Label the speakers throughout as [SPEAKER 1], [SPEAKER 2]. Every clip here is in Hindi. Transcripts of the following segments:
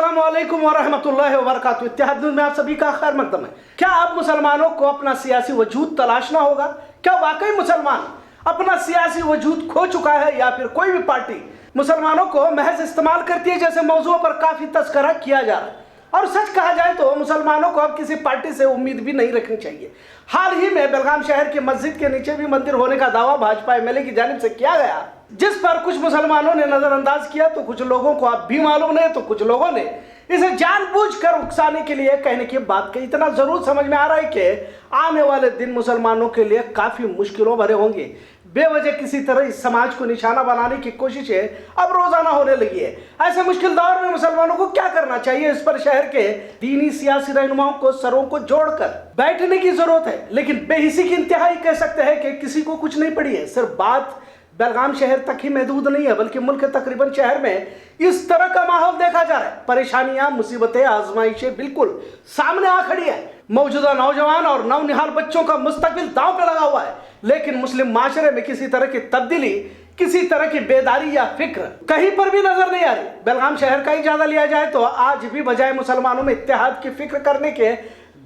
[SPEAKER 1] अस्सलामुअलैकुम वरहमतुल्लाहि वबरकातुहू। इत्तेहाद न्यूज़ में आप सभी का खैर मकदम है। क्या आप मुसलमानों को अपना सियासी वजूद तलाशना होगा? क्या वाकई मुसलमान अपना सियासी वजूद खो चुका है या फिर कोई भी पार्टी मुसलमानों को महज इस्तेमाल करती है, जैसे मौजूद पर काफी तस्करा किया जा रहा है। और सच कहा जाए तो मुसलमानों को अब किसी पार्टी से उम्मीद भी नहीं रखनी चाहिए। हाल ही में बेलगाम शहर की मस्जिद के नीचे भी मंदिर होने का दावा भाजपा एमएलए की जानिब से किया गया, जिस पर कुछ मुसलमानों ने नजरअंदाज किया तो कुछ लोगों को अब भी मालूम नहीं, तो कुछ लोगों ने इसे जानबूझकर उकसाने के लिए कहने की बात कही। इतना जरूर समझ में आ रहा है कि आने वाले दिन मुसलमानों के लिए काफी मुश्किलों भरे होंगे। बेवजह किसी तरह इस समाज को निशाना बनाने की कोशिशें अब रोजाना होने लगी है। ऐसे मुश्किल दौर में मुसलमानों को क्या करना चाहिए, इस पर शहर के दीनी सियासी रहनुमाओं को सरों को जोड़कर बैठने की जरूरत है। लेकिन बेहिसी की इंतहाई कह सकते हैं कि किसी को कुछ नहीं पड़ी है। सिर्फ बात बेलगाम शहर तक ही महदूद नहीं है, बल्कि मुल्क के तकरीबन शहर में इस तरह का माहौल देखा जा रहा है। परेशानियां, मुसीबतें, आजमाइशें बिल्कुल सामने आ खड़ी है। मौजूदा नौजवान और नवनिहाल बच्चों का मुस्तकबिल दांव पे लगा हुआ है। लेकिन मुस्लिम माशरे में किसी तरह की तब्दीली, किसी तरह की बेदारी या फिक्र कहीं पर भी नजर नहीं आ रही। बेलगाम शहर का ही ज्यादा लिया जाए तो आज भी बजाय मुसलमानों में इत्तेहाद की फिक्र करने के,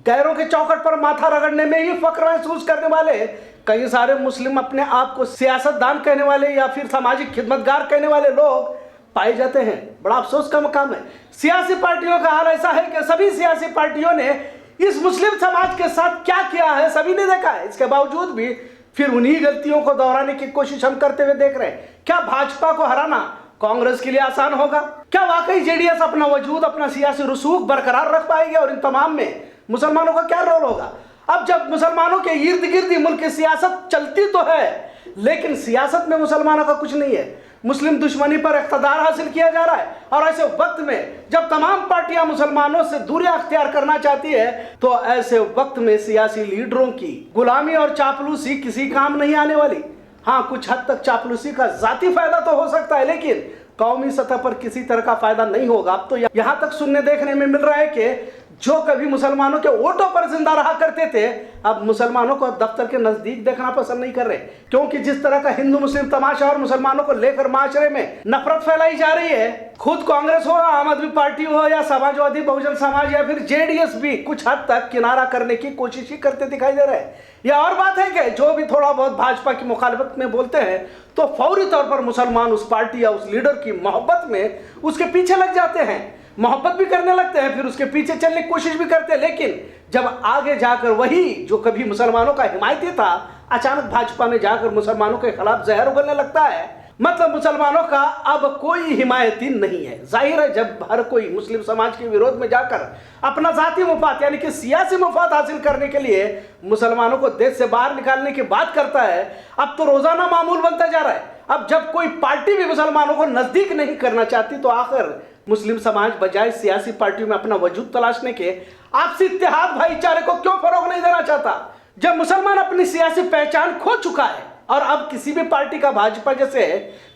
[SPEAKER 1] गैरों के चौखट पर माथा रगड़ने में ही फख्र महसूस करने वाले कई सारे मुस्लिम अपने आप को सियासतदान कहने वाले या फिर सामाजिक खिदमतगार कहने वाले लोग पाए जाते हैं। बड़ा अफसोस का मकाम है। सियासी पार्टियों का हाल ऐसा है कि सभी सियासी पार्टियों ने इस मुस्लिम समाज के साथ क्या किया है सभी ने देखा है। इसके बावजूद भी फिर उन्हीं गलतियों को दोहराने की कोशिश हम करते हुए देख रहे हैं। क्या भाजपा को हराना कांग्रेस के लिए आसान होगा? क्या वाकई जेडीएस अपना वजूद, अपना सियासी रसूख बरकरार रख पाएगी? और इन तमाम में मुसलमानों का क्या रोल होगा? अब जब मुसलमानों के इर्द गिर्द ही मुल्क की सियासत चलती तो है, लेकिन सियासत में मुसलमानों का कुछ नहीं है। मुस्लिम दुश्मनी पर इख्तियार हासिल किया जा रहा है। और ऐसे वक्त में जब तमाम पार्टियां मुसलमानों से दूरी अख्तियार करना चाहती है, तो ऐसे वक्त में सियासी लीडरों की गुलामी और चापलूसी किसी काम नहीं आने वाली। हाँ, कुछ हद तक चापलूसी का जाती फायदा तो हो सकता है, लेकिन कौमी सतह पर किसी तरह का फायदा नहीं होगा। अब तो यहां तक सुनने देखने में मिल रहा है कि जो कभी मुसलमानों के वोटों पर जिंदा रहा करते थे, अब मुसलमानों को दफ्तर के नजदीक देखना पसंद नहीं कर रहे, क्योंकि जिस तरह का हिंदू मुस्लिम तमाशा और मुसलमानों को लेकर माशरे में नफरत फैलाई जा रही है, खुद कांग्रेस हो, आम आदमी पार्टी हो या समाजवादी बहुजन समाज या फिर जेडीएस भी कुछ हद तक किनारा करने की कोशिश ही करते दिखाई दे रहे हैं। यह और बात है कि जो भी थोड़ा बहुत भाजपा की मुखालिफत में बोलते हैं, तो फौरी तौर पर मुसलमान उस पार्टी या उस लीडर की मोहब्बत में उसके पीछे लग जाते हैं, मोहब्बत भी करने लगते हैं, फिर उसके पीछे चलने की कोशिश भी करते हैं। लेकिन जब आगे जाकर वही जो कभी मुसलमानों का हिमायती था, अचानक भाजपा में जाकर मुसलमानों के खिलाफ जहर उगलने लगता है, मतलब मुसलमानों का अब कोई हिमायती नहीं है। जाहिर है, जब हर कोई मुस्लिम समाज के विरोध में जाकर अपना जाती मुफाद यानी कि सियासी मुफाद हासिल करने के लिए मुसलमानों को देश से बाहर निकालने की बात करता है, अब तो रोजाना मामूल बनता जा रहा है। अब जब कोई पार्टी भी मुसलमानों को नजदीक नहीं करना चाहती, तो आखिर मुस्लिम समाज बजाय सियासी पार्टियों में अपना वजूद तलाशने के आपसी इत्तेहाद भाईचारे को क्यों फरोग नहीं देना चाहता? जब मुसलमान अपनी सियासी पहचान खो चुका है और अब किसी भी पार्टी का भाजपा जैसे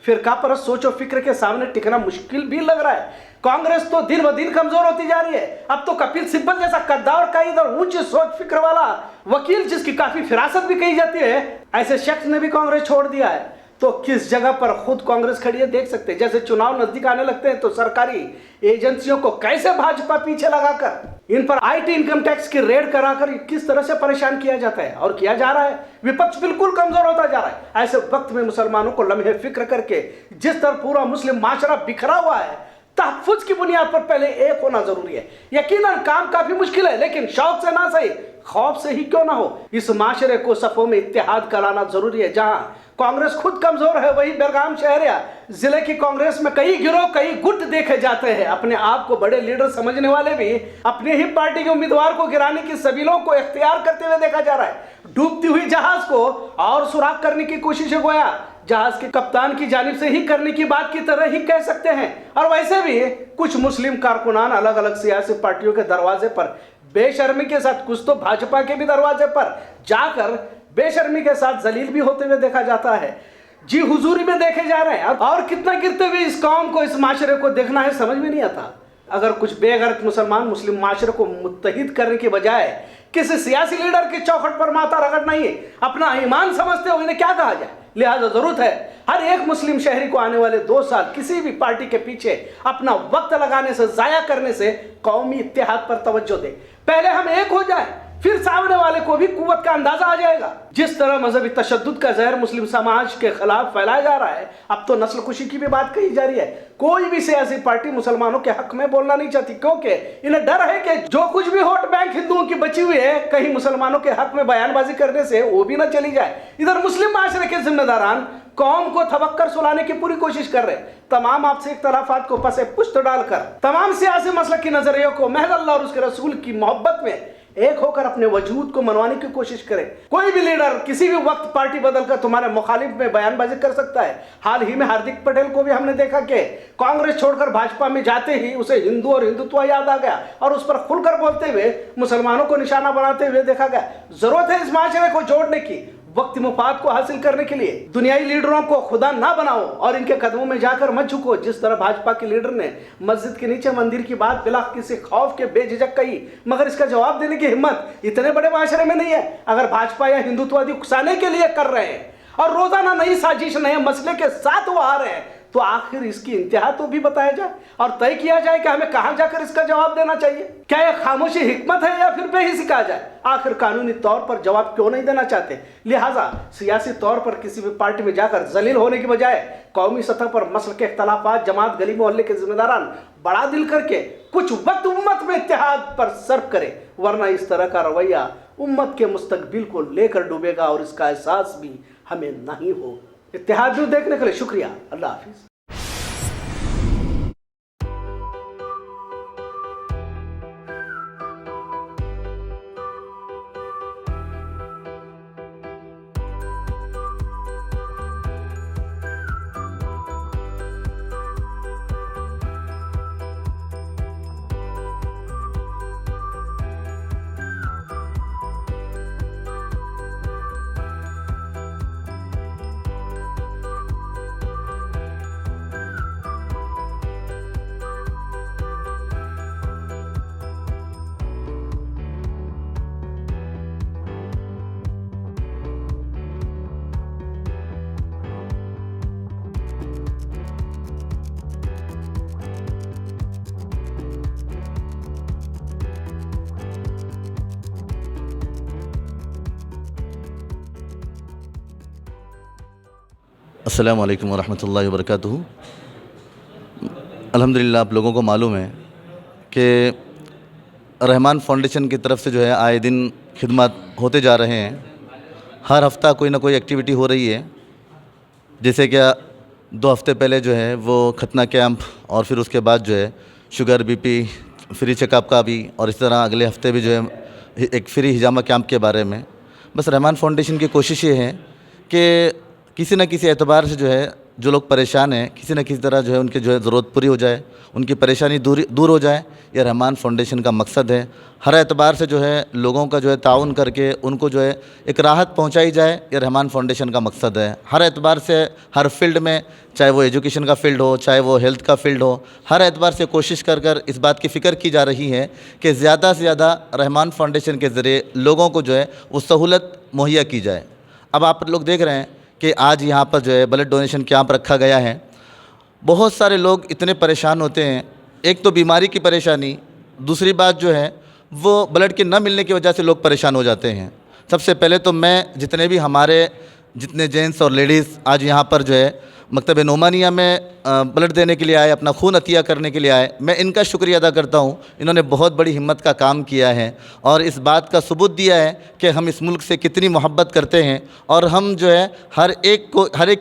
[SPEAKER 1] फिरका परस्त सोच और फिक्र के सामने टिकना मुश्किल भी लग रहा है। कांग्रेस तो दिन ब दिन कमजोर होती जा रही है। अब तो कपिल सिब्बल जैसा कद्दावर, कायद और ऊंची सोच फिक्र वाला वकील, जिसकी काफी फिरासत भी कही जाती है, ऐसे शख्स ने भी कांग्रेस छोड़ दिया है। तो किस जगह पर खुद कांग्रेस खड़ी है देख सकते हैं। जैसे चुनाव नजदीक आने लगते हैं तो सरकारी एजेंसियों को कैसे भाजपा पीछे लगाकर इन पर आईटी इनकम टैक्स की रेड कराकर किस तरह से परेशान किया जाता है और किया जा रहा है। विपक्ष बिल्कुल कमजोर होता जा रहा है। ऐसे वक्त में मुसलमानों को लम्हे फिक्र करके जिस तरह पूरा मुस्लिम माशरा बिखरा हुआ है, तहफ्फुज की बुनियाद पर पहले एक होना जरूरी है। यकीनन काम काफी मुश्किल है, लेकिन शौक से ना सही, खौफ से ही क्यों ना हो, इस माशरे को सफों में इत्तेहाद कराना जरूरी है। जहां कांग्रेस खुद कमजोर है, वही बेलगाम शहर या जिले की कांग्रेस में कई गिरोह, कई गुट देखे जाते हैं। अपने आप को बड़े लीडर समझने वाले भी अपने ही पार्टी के उम्मीदवार को गिराने की सबीलों को इख्तियार करते हुए देखा जा रहा है। डूबती हुई जहाज को और सुराग करने की कोशिश गोया जहाज के कप्तान की जानिब से ही करने की बात की तरह ही कह सकते हैं। और वैसे भी कुछ मुस्लिम कारकुनान अलग अलग सियासी पार्टियों के दरवाजे पर बेशर्मी के साथ, कुछ तो भाजपा के भी दरवाजे पर जाकर बेशर्मी के साथ जलील भी होते हुए देखा जाता है। जी हुजूरी में देखे जा रहे हैं। और कितना गिरते हुए इस कौम को, इस माशरे को देखना है, समझ में नहीं आता। अगर कुछ बेगैरत मुसलमान मुस्लिम माशरे को मुत्तहिद करने के बजाय किसी सियासी लीडर के चौखट पर माथा रगड़ना ही अपना ईमान समझते हो, इन्हें क्या कहा जाए? लिहाजा जरूरत है हर एक मुस्लिम शहरी को आने वाले 2 साल किसी भी पार्टी के पीछे अपना वक्त लगाने से, जाया करने से कौमी इत्तेहाद पर तवज्जो दे। पहले हम एक हो जाए, फिर सामने वाले को भी कुव्वत का अंदाजा आ जाएगा। जिस तरह मजहबी तशद्दुद का जहर मुस्लिम समाज के खिलाफ फैलाया जा रहा है, अब तो नस्ल कुशी की भी बात कही जा रही है। कोई भी सियासी पार्टी मुसलमानों के हक में बोलना नहीं चाहती, क्योंकि इन्हें डर है कि जो कुछ भी वोट बैंक हिंदुओं की बची हुई है, कहीं मुसलमानों के हक में बयानबाजी करने से वो भी ना चली जाए। इधर मुस्लिम माशरे के जिम्मेदारान कौम को थबक्कर सुलाने की पूरी कोशिश कर रहे हैं। तमाम आपसी इख्तलाफात को पसे पुश्त डालकर तमाम सियासी मसलक की नजरियों को महज अल्लाह और उसके रसूल की मोहब्बत में एक होकर अपने वजूद को मनवाने की कोशिश करे। कोई भी लीडर किसी भी वक्त पार्टी बदलकर तुम्हारे मुखालिफ में बयानबाजी कर सकता है। हाल ही में हार्दिक पटेल को भी हमने देखा कि कांग्रेस छोड़कर भाजपा में जाते ही उसे हिंदू और हिंदुत्व याद आ गया और उस पर खुलकर बोलते हुए मुसलमानों को निशाना बनाते हुए देखा गया। जरूरत है इस माशरे को जोड़ने की। वक्त मुफाद को हासिल करने के लिए दुनियाई लीडरों को खुदा ना बनाओ और इनके कदमों में जाकर मत झुको। जिस तरह भाजपा के लीडर ने मस्जिद के नीचे मंदिर की बात बिला किसी खौफ के बेझिझक कही, मगर इसका जवाब देने की हिम्मत इतने बड़े माशरे में नहीं है। अगर भाजपा या हिंदुत्ववादी उकसाने के लिए कर रहे हैं और रोजाना नई साजिश नए मसले के साथ वो आ रहे हैं, तो आखिर इसकी इंतहा तो भी बताया जाए और तय किया जाए कि हमें कहां जाकर इसका जवाब देना चाहिए। क्या यह खामोशी हिकमत है या फिर बेहिसी कहा जाए? आखिर कानूनी तौर पर जवाब क्यों नहीं देना चाहते? लिहाजा सियासी तौर पर किसी भी पार्टी में जाकर जलील होने की बजाय कौमी सतह पर मसल के इख्तलाफात, जमात, गली मोहल्ले के जिम्मेदारान बड़ा दिल करके कुछ वक्त उम्मत में इत्तेहाद पर सर्व करे, वरना इस तरह का रवैया उम्मत के मुस्तकबिल को लेकर डूबेगा और इसका एहसास भी हमें नहीं हो। इत्तेहाद न्यूज़ देखने के लिए शुक्रिया। अल्लाह हाफिज।
[SPEAKER 2] अस्सलामु अलैकुम वरहमतुल्लाहि वबरकातुहू। अल्हम्दुलिल्लाह आप लोगों को मालूम है कि रहमान फाउंडेशन की तरफ से जो है आए दिन खिदमत होते जा रहे हैं। हर हफ़्ता कोई ना कोई एक्टिविटी हो रही है। जैसे क्या 2 हफ्ते पहले जो है वो खतना कैंप और फिर उसके बाद जो है शुगर बीपी फ्री चेकअप का भी, और इस तरह अगले हफ्ते भी जो है एक फ्री हिजामा कैंप के बारे में। बस रहमान फाउंडेशन की कोशिश ये है कि किसी न किसी एतबार से जो है जो लोग परेशान हैं, किसी न किसी तरह जो है उनकी जो है ज़रूरत पूरी हो जाए, उनकी परेशानी दूर हो जाए। यह रहमान फाउंडेशन का मकसद है। हर एतबार से जो है लोगों का जो है ताउन करके उनको जो है एक राहत पहुंचाई जाए, यह रहमान फाउंडेशन का मकसद है। हर एतबार से हर फील्ड में, चाहे वो एजुकेशन का फील्ड हो, चाहे वो हेल्थ का फील्ड हो, हर एतबार से कोशिश कर कर इस बात की फ़िक्र की जा रही है कि ज़्यादा से ज़्यादा रहमान फाउंडेशन के ज़रिए लोगों को जो है वो सहूलत मुहैया की जाए। अब आप लोग देख रहे हैं कि आज यहाँ पर जो है ब्लड डोनेशन कैंप रखा गया है। बहुत सारे लोग इतने परेशान होते हैं, एक तो बीमारी की परेशानी, दूसरी बात जो है वो ब्लड के न मिलने की वजह से लोग परेशान हो जाते हैं। सबसे पहले तो मैं जितने भी हमारे जितने जेंट्स और लेडीज़ आज यहाँ पर जो है मकतब नोमानिया में ब्लड देने के लिए आए, अपना खून अतिया करने के लिए आए, मैं इनका शुक्रिया अदा करता हूँ। इन्होंने बहुत बड़ी हिम्मत का काम किया है और इस बात का सबूत दिया है कि हम इस मुल्क से कितनी मोहब्बत करते हैं और हम जो है हर एक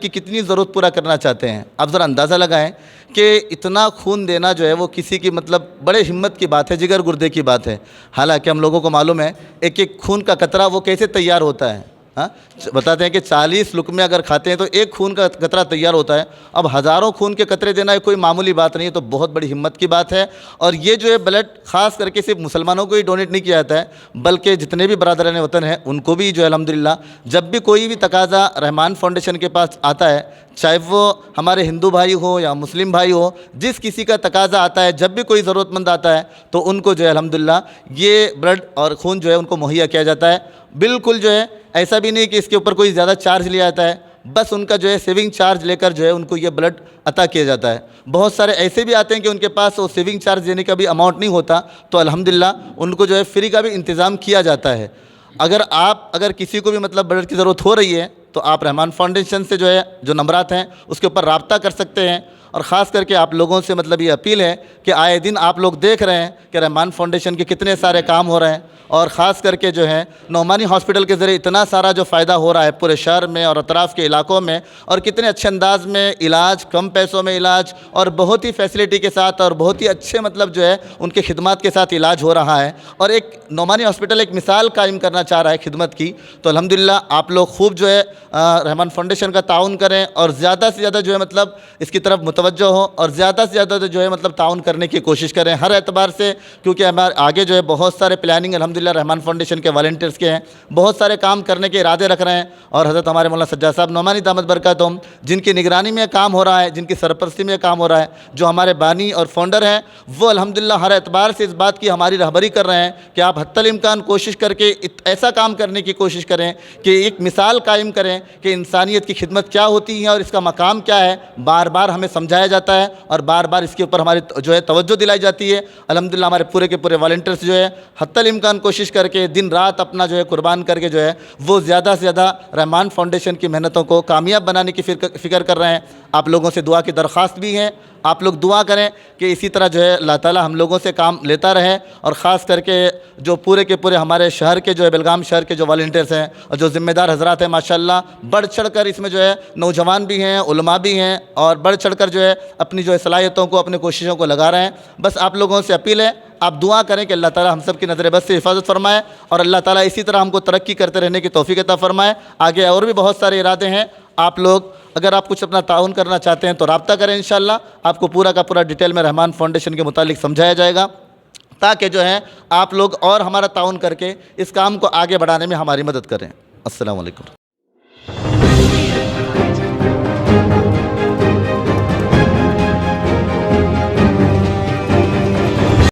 [SPEAKER 2] की कितनी ज़रूरत पूरा करना चाहते हैं। आप ज़रा अंदाज़ा लगाएं कि इतना खून देना जो है वो किसी की मतलब बड़े हिम्मत की बात है, जिगर गुर्दे की बात है। हालांकि हम लोगों को मालूम है एक एक खून का कतरा वो कैसे तैयार होता है। हाँ, बताते हैं कि 40 लुकमे अगर खाते हैं तो एक खून का कतरा तैयार होता है। अब हज़ारों खून के कतरे देना कोई मामूली बात नहीं है, तो बहुत बड़ी हिम्मत की बात है। और ये जो है ब्लड ख़ास करके सिर्फ मुसलमानों को ही डोनेट नहीं किया जाता है, बल्कि जितने भी बरादरान वतन हैं उनको भी जो है अल्हम्दुलिल्लाह जब भी कोई भी तकाज़ा रहमान फाउंडेशन के पास आता है, चाहे वो हमारे हिंदू भाई हो या मुस्लिम भाई हो, जिस किसी का तकाज़ा आता है, जब भी कोई ज़रूरतमंद आता है तो उनको जो है अल्हम्दुलिल्लाह ये ब्लड और खून जो है उनको मुहैया किया जाता है। बिल्कुल जो है ऐसा भी नहीं कि इसके ऊपर कोई ज़्यादा चार्ज लिया जाता है, बस उनका जो है सेविंग चार्ज लेकर जो है उनको ये ब्लड अता किया जाता है। बहुत सारे ऐसे भी आते हैं कि उनके पास वो सेविंग चार्ज देने का भी अमाउंट नहीं होता, तो अल्हम्दुलिल्लाह उनको जो है फ्री का भी इंतज़ाम किया जाता है। अगर किसी को भी मतलब ब्लड की ज़रूरत हो रही है तो आप रहमान फाउंडेशन से जो है जो नंबरात हैं उसके ऊपर रब्ता कर सकते हैं। और ख़ास करके आप लोगों से मतलब ये अपील है कि आए दिन आप लोग देख रहे हैं कि रहमान फाउंडेशन के कितने सारे काम हो रहे हैं, और ख़ास करके जो है नोमानी हॉस्पिटल के ज़रिए इतना सारा जो फ़ायदा हो रहा है पूरे शहर में और अतराफ़ के इलाकों में, और कितने अच्छे अंदाज में इलाज, कम पैसों में इलाज और बहुत ही फैसिलिटी के साथ और बहुत ही अच्छे मतलब जो है उनके खिदमत के साथ इलाज हो रहा है। और एक नोमानी हॉस्पिटल एक मिसाल कायम करना चाह रहा है खिदमत की। तो अल्हम्दुलिल्लाह आप लोग खूब जो है रहमान फाउंडेशन का ताउन करें और ज़्यादा से ज़्यादा जो है मतलब इसकी तरफ मुतवज्जो हो और ज़्यादा से ज़्यादा जो है मतलब ताउन करने की कोशिश करें हर एतबार से, क्योंकि हमारे आगे जो है बहुत सारे प्लानिंग अल्हम्दुलिल्लाह रहमान फाउंडेशन के वॉलंटियर्स के हैं, बहुत सारे काम करने के इरादे रख रहे हैं। और हज़रत हमारे मौलाना सज्जाद साहब नोमानी दामद बरकातुहुम जिनकी निगरानी में काम हो रहा है, जिनकी सरपरस्ती में काम हो रहा है, जो हमारे बानी और फाउंडर हैं, वो अल्हम्दुलिल्लाह हर एतबार से इस बात की हमारी रहबरी कर रहे हैं कि आप हत्तल इम्कान कोशिश करके ऐसा काम करने की कोशिश करें कि एक मिसाल कायम करें कि इंसानियत की खिदमत क्या होती है और इसका मकाम क्या है। बार बार हमें समझाया जाता है और बार बार इसके ऊपर हमारी जो है तवज्जो दिलाई जाती है। अल्हम्दुलिल्लाह हमारे पूरे के पूरे वॉलंटियर्स जो है हत्तल इम्कान कोशिश करके दिन रात अपना जो है कुर्बान करके जो है वो ज़्यादा से ज़्यादा रहमान फाउंडेशन की मेहनतों को कामयाब बनाने की फ़िक्र कर रहे हैं। आप लोगों से दुआ की दरख्वास्त भी है, आप लोग दुआ करें कि इसी तरह जो है अल्लाह ताला हम लोगों से काम लेता रहे। और ख़ास करके जो पूरे के पूरे हमारे शहर के जो है बेलगाम शहर के जो वॉलंटियर्स हैं और जो ज़िम्मेदार हजरात हैं माशाल्लाह बढ़ चढ़ कर इसमें जो है नौजवान भी हैं, उलमा भी हैं और बढ़ चढ़ कर जो है अपनी जो है सलाहियतों को, अपनी कोशिशों को लगा रहे हैं। बस आप लोगों से अपील है आप दुआ करें कि अल्लाह ताला हम सब की नज़र बस से हिफाजत फरमाए और अल्लाह ताला इसी तरह हमको तरक्की करते रहने की तौफीक अता फरमाए। आगे और भी बहुत सारे इरादे हैं। आप लोग अगर आप कुछ अपना ताउन करना चाहते हैं तो रब्ता करें, इंशाल्लाह आपको पूरा का पूरा डिटेल में रहमान फाउंडेशन के मुतालिक समझाया जाएगा, ताकि जो है आप लोग और हमारा ताउन करके इस काम को आगे बढ़ाने में हमारी मदद करें। अस्सलाम वालेकुम।